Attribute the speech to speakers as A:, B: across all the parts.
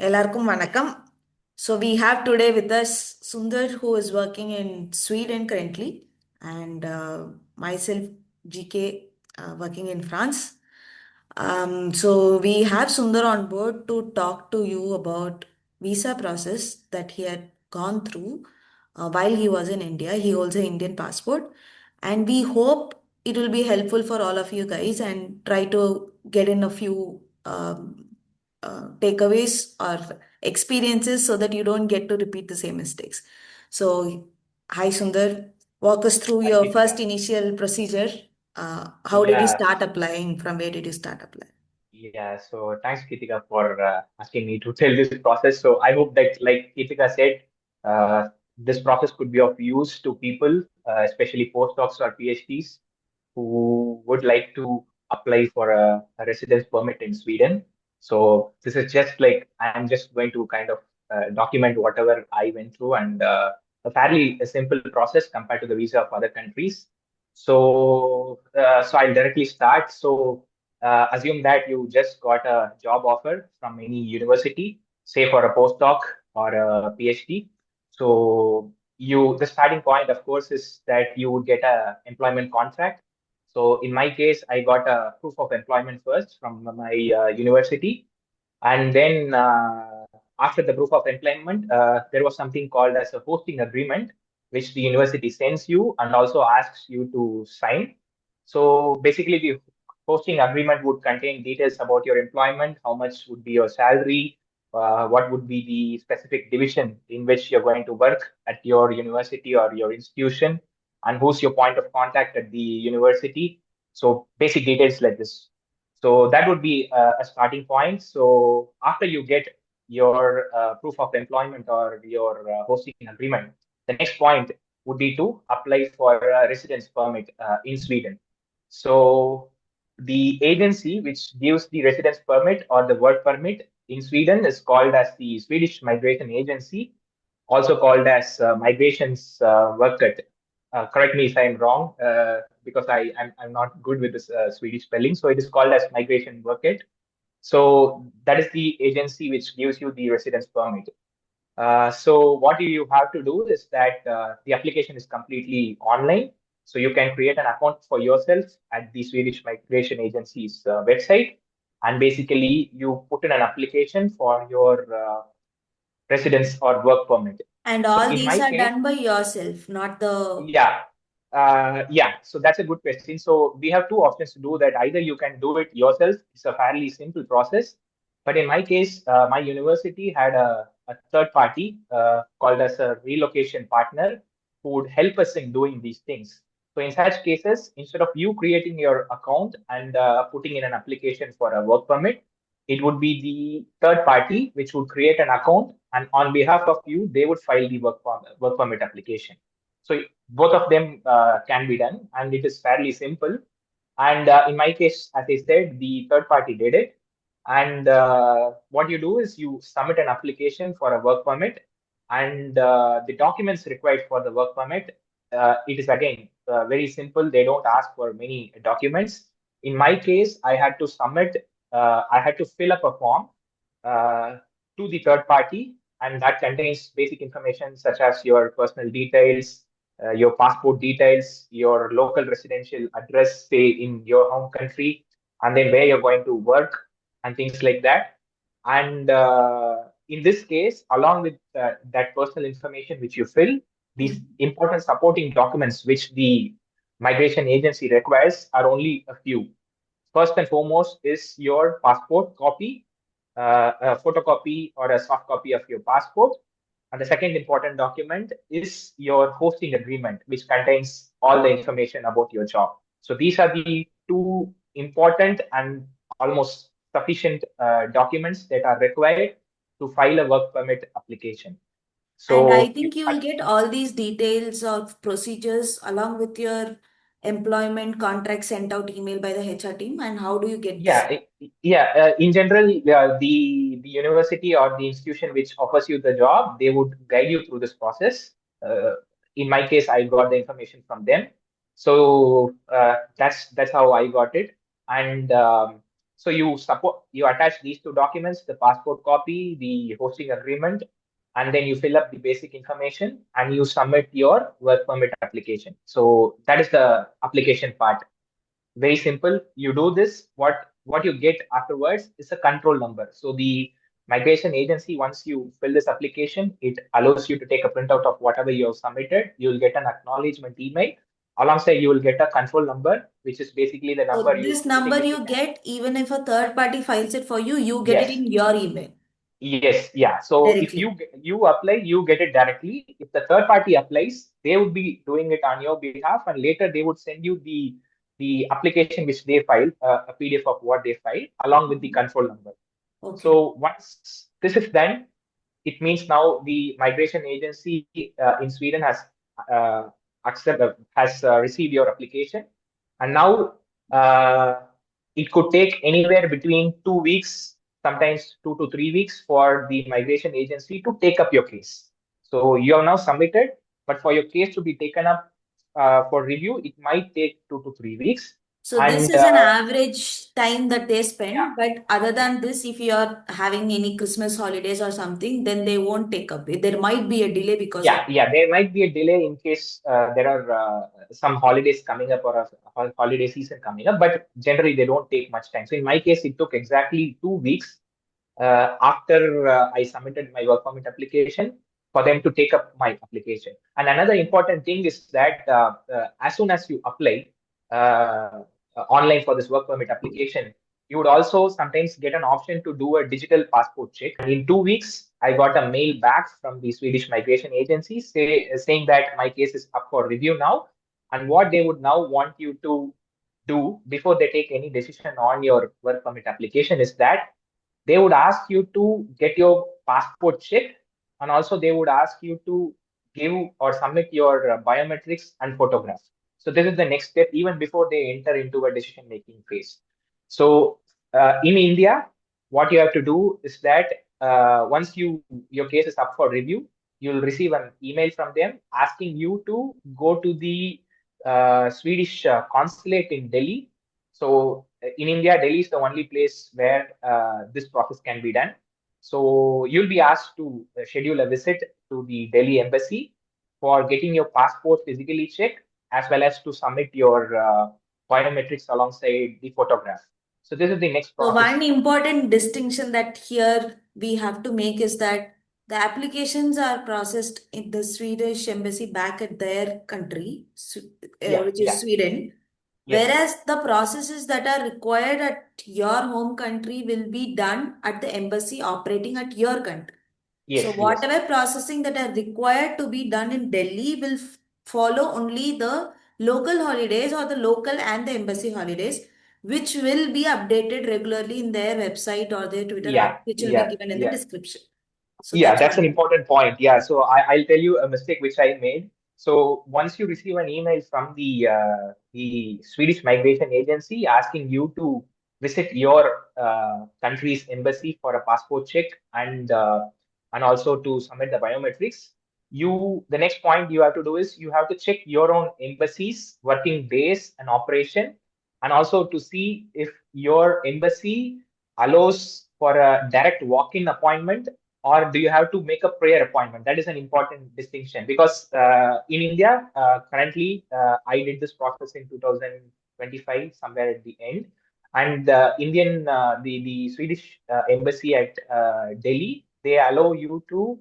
A: எல்லாருக்கும் வணக்கம். So we have today with us Sundar, who is working in Sweden currently, and myself, GK, working in France. So we have Sundar on board to talk to you about visa process that he had gone through while he was in India. He holds an Indian passport, and we hope it will be helpful for all of you guys and try to get in a few takeaways or experiences so that you don't get to repeat the same mistakes. So, hi Sundar, walk us through
B: Hi,
A: your first
B: Kritika.
A: initial procedure. How did you
B: Yeah,
A: start applying? From where did you start applying?
B: yeah. So thanks, Kritika, for asking me to tell this process. So I hope that, like Kritika said, this process could be of use to people, especially postdocs or PhDs, who would like to apply for a residence permit in Sweden. So this is just like I'm just going to kind of document whatever I went through and a fairly simple process compared to the visa of other countries. So I'll directly start. So assume that you just got a job offer from any university, say for a postdoc or a PhD. So the starting point, of course, is that you would get a employment contract. So in my case, I got a proof of employment first from my university, and then after the proof of employment, there was something called as a hosting agreement, which the university sends you and also asks you to sign. So basically, the hosting agreement would contain details about your employment, how much would be your salary, what would be the specific division in which you're going to work at your university or your institution, and who's your point of contact at the university. So basic details like this. So that would be a starting point. So after you get your proof of employment or your hosting agreement, the next point would be to apply for a residence permit in Sweden. So the agency which gives the residence permit or the work permit in Sweden is called as the Swedish Migration Agency, also called as Migrations Worket. Correct me if I'm wrong, because I'm not good with this Swedish spelling. So it is called as Migration Worket. So that is the agency which gives you the residence permit. So what you have to do is that the application is completely online. So you can create an account for yourself at the Swedish Migration Agency's website, and basically you put in an application for your residence or work permit.
A: And
B: So
A: all
B: in
A: these
B: my
A: are
B: case,
A: done by yourself, not the.
B: yeah, yeah. So that's a good question. So we have two options to do that. Either you can do it yourself. It's a fairly simple process. But in my case, my university had a third party called as a relocation partner who would help us in doing these things. So in such cases, instead of you creating your account and putting in an application for a work permit, it would be the third party which would create an account, and on behalf of you, they would file the work permit application. So both of them can be done, and it is fairly simple. And in my case, as I said, the third party did it. And what you do is you submit an application for a work permit, and the documents required for the work permit, it is again very simple. They don't ask for many documents. In my case, I had to fill up a form uh, to the third party, and that contains basic information such as your personal details, your passport details, your local residential address, say in your home country, and then where you're going to work and things like that. And in this case, along with that personal information which you fill, these important supporting documents which the migration agency requires are only a few. First and foremost is your passport copy, a photocopy or a soft copy of your passport. And the second important document is your hosting agreement, which contains all the information about your job. So these are the two important and almost sufficient documents that are required to file a work permit application.
A: And I
B: So
A: think you will get all these details of procedures along with your employment contract sent out email by the HR team. And how do you get this?
B: Yeah. In general, the university or the institution which offers you the job, they would guide you through this process. Uh, in my case, I got the information from them, so that's how I got it. And So you attach these two documents, the passport copy, the hosting agreement, and then you fill up the basic information and you submit your work permit application. So that is the application part. Very simple. You do this. What you get afterwards is a control number. So the migration agency, once you fill this application, it allows you to take a printout of whatever you have submitted. You will get an acknowledgement email. Alongside, you will get a control number, which is basically the
A: So
B: number you
A: this number
B: basically
A: you
B: can.
A: get, even if a third party files it for you, you get it
B: Yes.
A: in your email
B: Yes, yeah. So if
A: directly.
B: you apply, you get it directly. If the third party applies, they would be doing it on your behalf, and later they would send you the application which they filed, a PDF of what they filed, along with the control number.
A: Okay.
B: So once this is done, it means now the migration agency in Sweden uh, has received your application, and now uh, it could take anywhere between 2 weeks, sometimes 2 to 3 weeks, for the migration agency to take up your case. So you have now submitted, but for your case to be taken up for review, it might take 2 to 3 weeks.
A: So this
B: And
A: is an average time that they
B: yeah,
A: spend, but other
B: yeah.
A: than this, if you are having any Christmas holidays or something, then they won't take up. There might be a delay because of.
B: Yeah, there might be a delay in case there are some holidays coming up or a holiday season coming up, but generally they don't take much time. So in my case, it took exactly 2 weeks after I submitted my work permit application for them to take up my application. And another important thing is that as soon as you apply uh, online for this work permit application, you would also sometimes get an option to do a digital passport check. And in 2 weeks, I got a mail back from the Swedish migration agency saying that my case is up for review now. And what they would now want you to do before they take any decision on your work permit application is that they would ask you to get your passport checked, and also they would ask you to give or submit your biometrics and photograph. So this is the next step even before they enter into a decision making phase. So in India, what you have to do is that once your case is up for review, you'll receive an email from them asking you to go to the Swedish consulate in Delhi. So in India, Delhi is the only place where this process can be done. So you'll be asked to schedule a visit to the Delhi embassy for getting your passport physically checked, as well as to submit your biometrics alongside the photograph. So this is the next
A: So
B: process.
A: one important distinction that here we have to make is that the applications are processed in the Swedish embassy back at their country,
B: Yeah,
A: which is
B: yeah,
A: Sweden,
B: yes,
A: whereas the processes that are required at your home country will be done at the embassy operating at your country. So
B: yes, yes.
A: whatever processing that are required to be done in Delhi will follow only the local holidays or the local and the embassy holidays, which will be updated regularly in their website or their Twitter
B: Yeah,
A: account, which will be
B: yeah,
A: given in the
B: yeah.
A: description. So
B: Yeah,
A: that's
B: that's an
A: one.
B: important point. Yeah, so I'll tell you a mistake which I made. So once you receive an email from the Swedish migration agency asking you to visit your country's embassy for a passport check and also to submit the biometrics, the next point you have to do is you have to check your own embassy's working days and operation, and also to see if your embassy allows for a direct walk-in appointment, or do you have to make a prayer appointment? That is an important distinction because in India, currently, I did this process in 2025, somewhere at the end. And the Swedish embassy at Delhi, they allow you to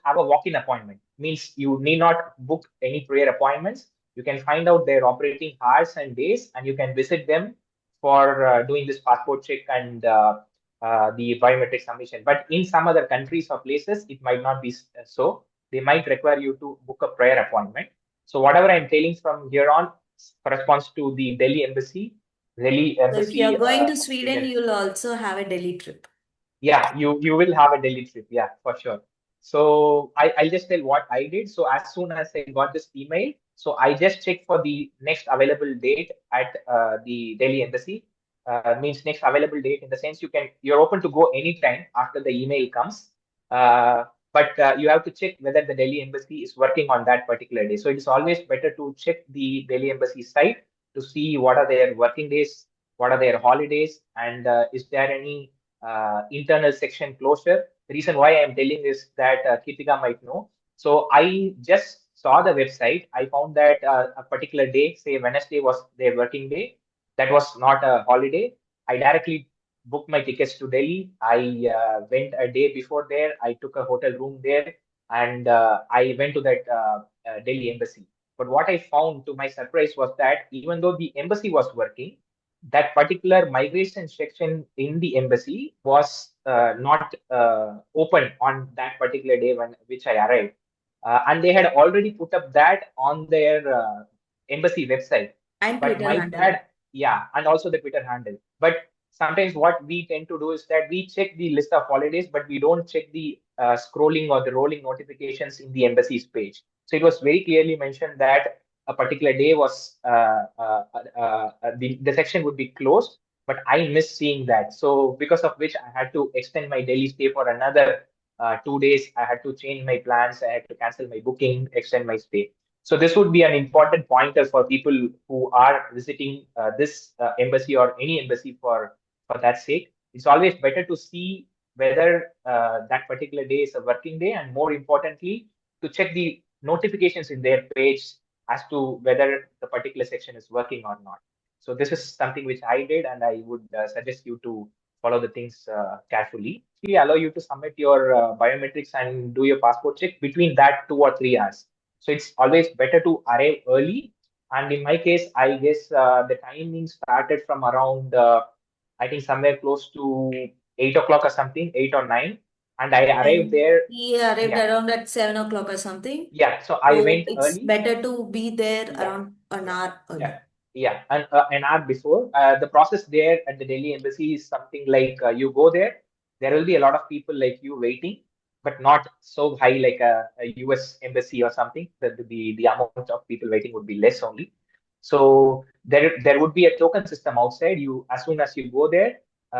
B: have a walk-in appointment. Means you need not book any prayer appointments. You can find out their operating hours and days, and you can visit them for doing this passport check and the biometric submission. But in some other countries or places, it might not be so. They might require you to book a prior appointment. So whatever I'm telling from here on corresponds to the Delhi embassy. Delhi
A: So if you're
B: embassy
A: going to
B: of
A: Sweden,
B: Sweden.
A: you'll also have a Delhi trip.
B: Yeah, you will have a Delhi trip. Yeah, for sure. So I'll just tell what I did. So as soon as I got this email, so I just checked for the next available date at the Delhi embassy. Means next available date in the sense you're open to go anytime after the email comes. But you have to check whether the Delhi embassy is working on that particular day. So it is always better to check the Delhi embassy site to see what are their working days, what are their holidays, and is there any internal section closure. The reason why I'm telling is that Kritika might know. So I just saw the website. I found that a particular day, say Wednesday was their working day. That was not a holiday. I directly booked my tickets to Delhi. I went a day before there. I took a hotel room there, and I went to that Delhi embassy. But what I found to my surprise was that even though the embassy was working, that particular migration section in the embassy was not open on that particular day when which I arrived, and they had already put up that on their embassy website.
A: And
B: But
A: Twitter
B: my
A: handle.
B: bad, yeah, and also the Twitter handle. But sometimes what we tend to do is that we check the list of holidays, but we don't check the scrolling or the rolling notifications in the embassy's page. So it was very clearly mentioned that a particular day was the section would be closed, but I missed seeing that. So because of which I had to extend my Delhi stay for another 2 days. I had to change my plans. I had to cancel my booking, extend my stay. So this would be an important pointer for people who are visiting this embassy or any embassy for that sake. It's always better to see whether that particular day is a working day, and more importantly, to check the notifications in their page as to whether the particular section is working or not. So this is something which I did, and I would suggest you to follow the things carefully. We allow you to submit your biometrics and do your passport check between that 2 or 3 hours. So it's always better to arrive early. And in my case, I guess the timing started from around, I think somewhere close to 8 o'clock or something, 8 or 9. And I arrived
A: And
B: there.
A: he arrived
B: Yeah,
A: around at 7 o'clock or something.
B: yeah. So I
A: So
B: went
A: it's
B: early.
A: better to be there
B: Yeah,
A: around an
B: yeah,
A: hour
B: yeah,
A: early.
B: yeah. And an hour before, the process there at the Delhi embassy is something like you go there, there will be a lot of people like you waiting, but not so high like a US embassy or something. The amount of people waiting would be less only. So there would be a token system outside. You as soon as you go there,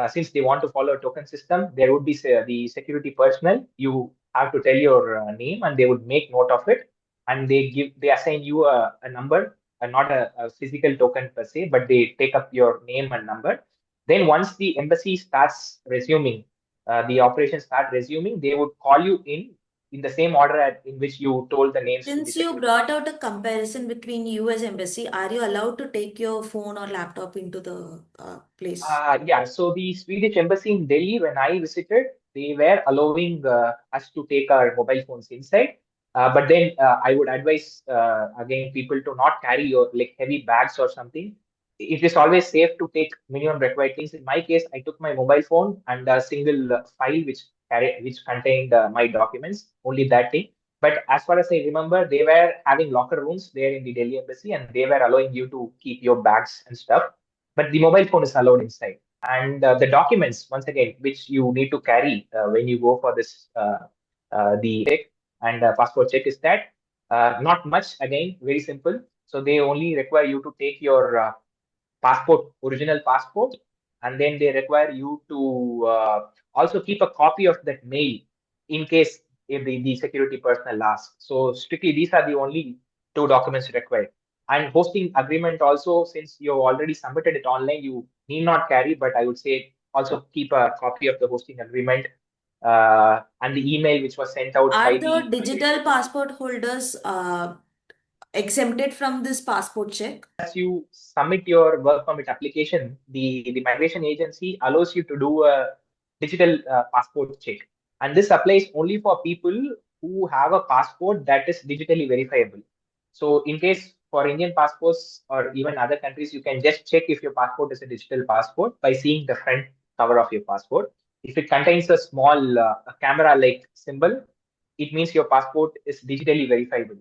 B: since they want to follow a token system, there would be the security personnel. You have to tell your name, and they would make note of it, and they assign you a number, not a physical token per se, but they take up your name and number. Then once the embassy starts resuming, the operations start resuming, they would call you in the same order in which you told the names to the
A: Since you
B: security.
A: brought out a comparison between US embassy, are you allowed to take your phone or laptop into the place?
B: Yeah, so the Swedish embassy in Delhi, when I visited, they were allowing us to take our mobile phones inside. But then I would advise again people to not carry your like heavy bags or something. It is always safe to take minimum required things. In my case, I took my mobile phone and a single file which contained my documents, only that thing. But as far as I remember, they were having locker rooms there in the Delhi embassy, and they were allowing you to keep your bags and stuff, but the mobile phone is allowed inside. And the documents, once again, which you need to carry when you go for this the check and passport check, is that not much. Again, very simple. So they only require you to take your passport, original passport, and then they require you to also keep a copy of that mail in case if the security personnel asks. So strictly, these are the only two documents required. And hosting agreement also, since you have already submitted it online, you need not carry, but I would say also keep a copy of the hosting agreement and the email which was sent out
A: Are
B: by
A: the
B: the
A: digital passport holders exempted from this passport check?
B: as you submit your work permit application, the migration agency allows you to do a digital passport check. And this applies only for people who have a passport that is digitally verifiable. So, in case for Indian passports or even other countries, you can just check if your passport is a digital passport by seeing the front cover of your passport. If it contains a small camera like symbol, it means your passport is digitally verifiable.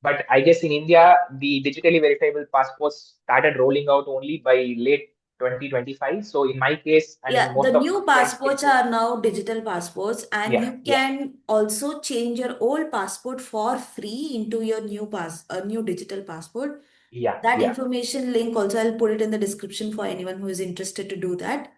B: But I guess in India, the digitally verifiable passports started rolling out only by late 2025. So in my case, and in
A: Yeah, the
B: most of my
A: new
B: friends'
A: passports
B: cases,
A: are now digital passports, and
B: yeah,
A: you
B: yeah,
A: can also change your old passport for free into your new digital passport.
B: yeah,
A: That
B: yeah,
A: information link also I'll put it in the description for anyone who is interested to do that.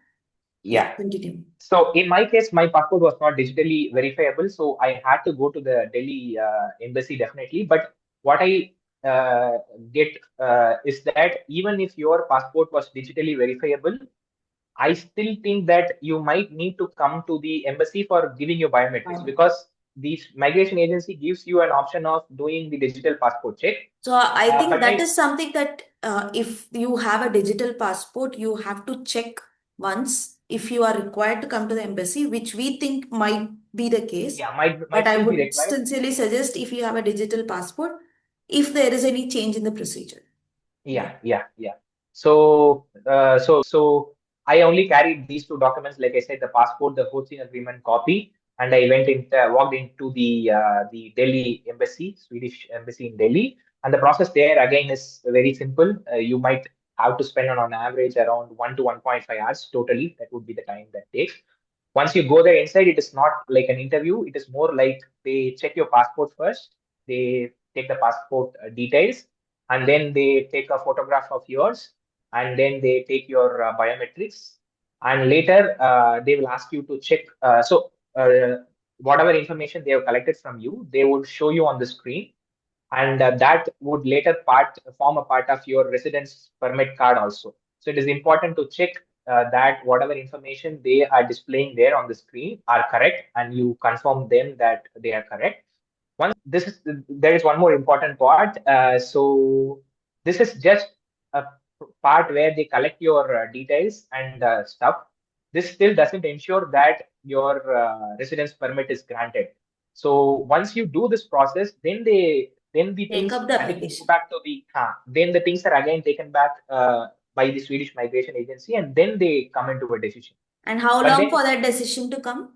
A: Yeah,
B: yeah.
A: continue.
B: So in my case, my passport was not digitally verifiable, so I had to go to the Delhi embassy definitely. But what I uh, get is that even if your passport was digitally verifiable, I still think that you might need to come to the embassy for giving your biometrics,
A: Biometrics.
B: because the migration agency gives you an option of doing the digital passport check.
A: So I think
B: But
A: that
B: then,
A: is something that if you have a digital passport, you have to check once if you are required to come to the embassy, which we think might be the case.
B: yeah, might
A: But I
B: still be
A: would
B: required.
A: sincerely suggest if you have a digital passport, if there is any change in the procedure. Yeah.
B: Yeah. So I only carried these two documents, like I said, the passport, the hosting agreement copy, and I walked into the Delhi embassy, Swedish embassy in Delhi, and the process there again is very simple. You might have to spend on average around 1 to 1.5 hours totally. That would be the time that takes. Once you go there inside, it is not like an interview. It is more like they check your passport first. They take the passport details, and then they take a photograph of yours, and then they take your biometrics, and later they will ask you to check. Whatever information they have collected from you, they will show you on the screen, and that would later form a part of your residence permit card also. So it is important to check that whatever information they are displaying there on the screen are correct, and you confirm them that they are correct. This is There is one more important part. So this is just a part where they collect your details and stuff. This still doesn't ensure that your residence permit is granted. So once you do this process, then the
A: Take
B: things
A: up the
B: again go
A: application.
B: back to then the things are again taken back by the Swedish migration agency, and then they come into a decision.
A: And how
B: But
A: long
B: then
A: for that decision to come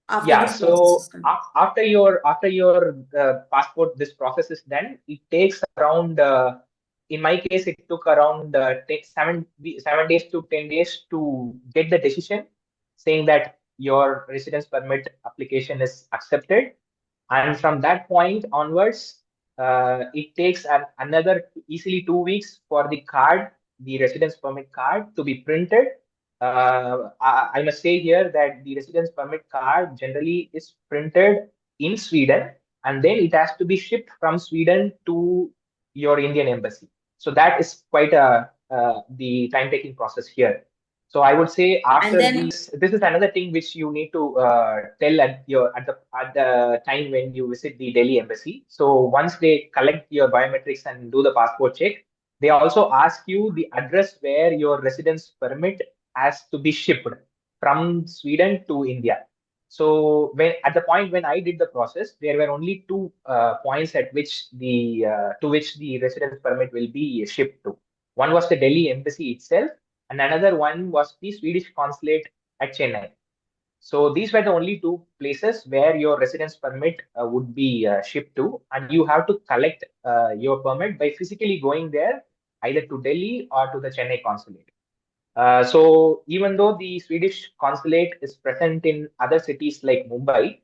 A: after
B: yeah,
A: this process is
B: so
A: done?
B: after your passport, this process is done. It takes around, in my case, it took around 7 days to 10 days to get the decision saying that your residence permit application is accepted. And from that point onwards, it takes another easily 2 weeks for the card, the residence permit card, to be printed. I must say here that the residence permit card generally is printed in Sweden, and then it has to be shipped from Sweden to your Indian embassy. So that is quite the time-taking process here. So I would say
A: And
B: after
A: then
B: this is another thing which you need to tell at the time when you visit the Delhi embassy. So once they collect your biometrics and do the passport check, they also ask you the address where your residence permit has to be shipped from Sweden to India. So when at the point when I did the process, there were only two points at which the residence permit will be shipped to. One was the Delhi embassy itself, and another one was the Swedish consulate at Chennai. So these were the only two places where your residence permit would be shipped to, and you have to collect your permit by physically going there, either to Delhi or to the Chennai consulate. So even though the Swedish consulate is present in other cities like Mumbai,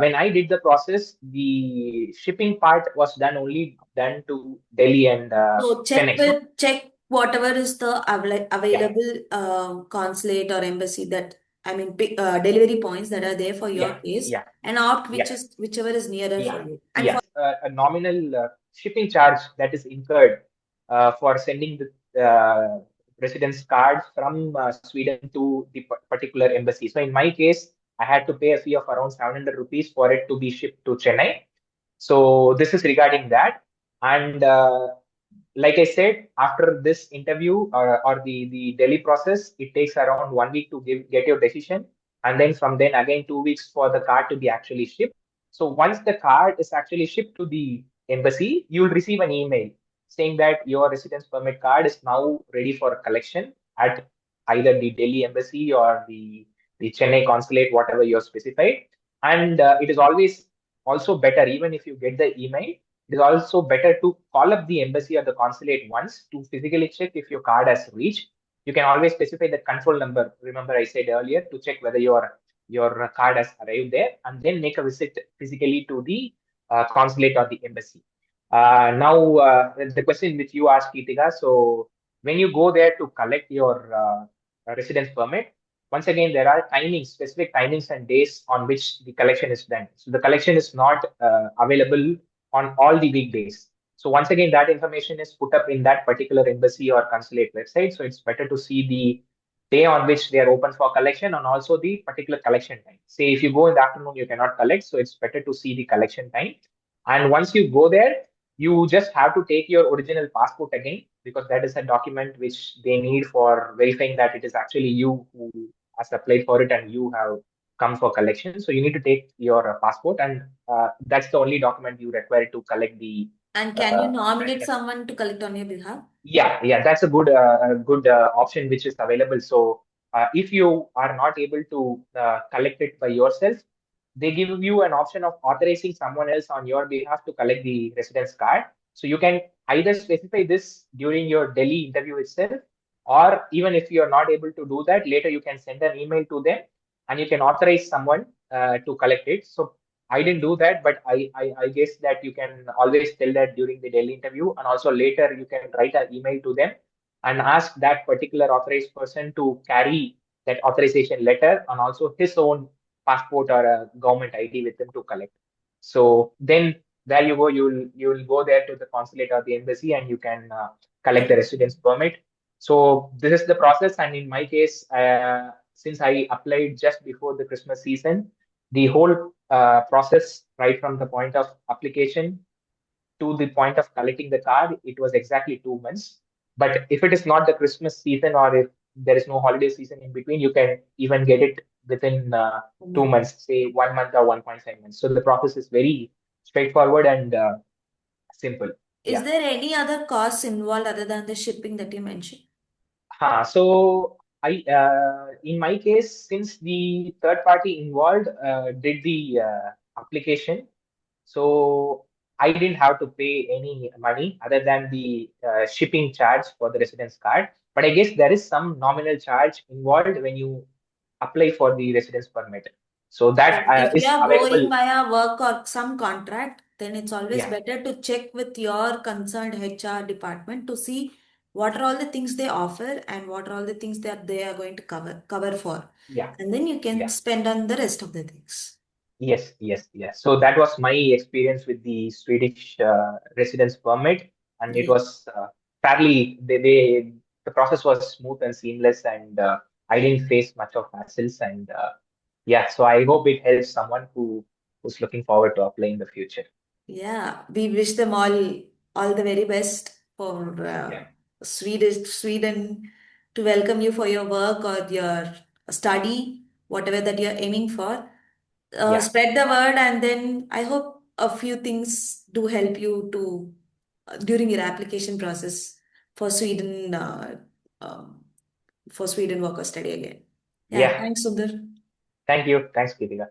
B: when I did the process, the shipping part was done to Delhi and
A: so
B: Chennai. So
A: check whatever is the
B: yeah,
A: available consulate or embassy that I mean delivery points that are there for your
B: yeah,
A: case
B: yeah,
A: and opt
B: yeah.
A: whichever is nearer for you. And for
B: A nominal shipping charge that is incurred for sending the residence card from Sweden to the particular embassy. So in my case, I had to pay a fee of around 700 rupees for it to be shipped to Chennai. So this is regarding that. And like I said, after this interview or the Delhi process, it takes around 1 week to get your decision. And then from then again, 2 weeks for the card to be actually shipped. So once the card is actually shipped to the embassy, you'll receive an email saying that your residence permit card is now ready for collection at either the Delhi embassy or the Chennai consulate, whatever you're specified. And it is always also better, even if you get the email, it is also better to call up the embassy or the consulate once to physically check if your card has reached. You can always specify the control number. Remember, I said earlier to check whether your card has arrived there, and then make a visit physically to the consulate or the embassy. Now, the question which you asked, Geetika, so when you go there to collect your residence permit, once again, there are timings, specific timings and days on which the collection is done. So the collection is not available on all the weekdays. So once again, that information is put up in that particular embassy or consulate website. So it's better to see the day on which they are open for collection and also the particular collection time. Say if you go in the afternoon, you cannot collect. So it's better to see the collection time. And once you go there, you just have to take your original passport again, because that is a document which they need for verifying that it is actually you who has applied for it and you have come for collection. So you need to take your passport, and that's the only document you require to collect the
A: And can you nominate
B: medical.
A: someone to collect on your behalf?
B: Yeah, that's a good option which is available. So if you are not able to collect it by yourself, they give you an option of authorizing someone else on your behalf to collect the residence card. So you can either specify this during your Delhi interview itself, or even if you are not able to do that, later you can send an email to them and you can authorize someone to collect it. So I didn't do that, but I guess that you can always tell that during the Delhi interview, and also later you can write an email to them and ask that particular authorized person to carry that authorization letter and also his own passport or a government ID with him to collect. So then there you go, you'll go there to the consulate or the embassy and you can collect the residence permit. So this is the process, and in my case, since I applied just before the Christmas season, the whole process, right from the point of application to the point of collecting the card, it was exactly 2 months. But if it is not the Christmas season or if there is no holiday season in between, you can even get it within 2 months, say 1 month or 1.5 months. So the process is very straightforward and simple.
A: Is
B: Yeah.
A: there any other costs involved other than the shipping that you mentioned?
B: So in my case, since the third party involved did the application, so I didn't have to pay any money other than the shipping charge for the residence card. But I guess there is some nominal charge involved when you apply for the residence permit. So that
A: If you
B: is
A: are going
B: available.
A: via work or some contract, then it's always
B: Yeah,
A: better to check with your concerned HR department to see what are all the things they offer and what are all the things that they are going to cover for.
B: yeah,
A: And then you can
B: yeah.
A: spend on the rest of the things.
B: Yes. So that was my experience with the Swedish residence permit, and it
A: Great.
B: was fairly the process was smooth and seamless, and I didn't face much of hassles. And yeah, so I hope it helps someone who's looking forward to apply in the future.
A: Yeah, we wish them all the very best for
B: Yeah,
A: Sweden to welcome you for your work or your study, whatever that you're aiming for.
B: yeah,
A: Spread the word, and then I hope a few things do help you to during your application process for um, Sweden work or study again. Yeah,
B: yeah.
A: thanks, Sundar.
B: Thank you. Thanks, Kritika.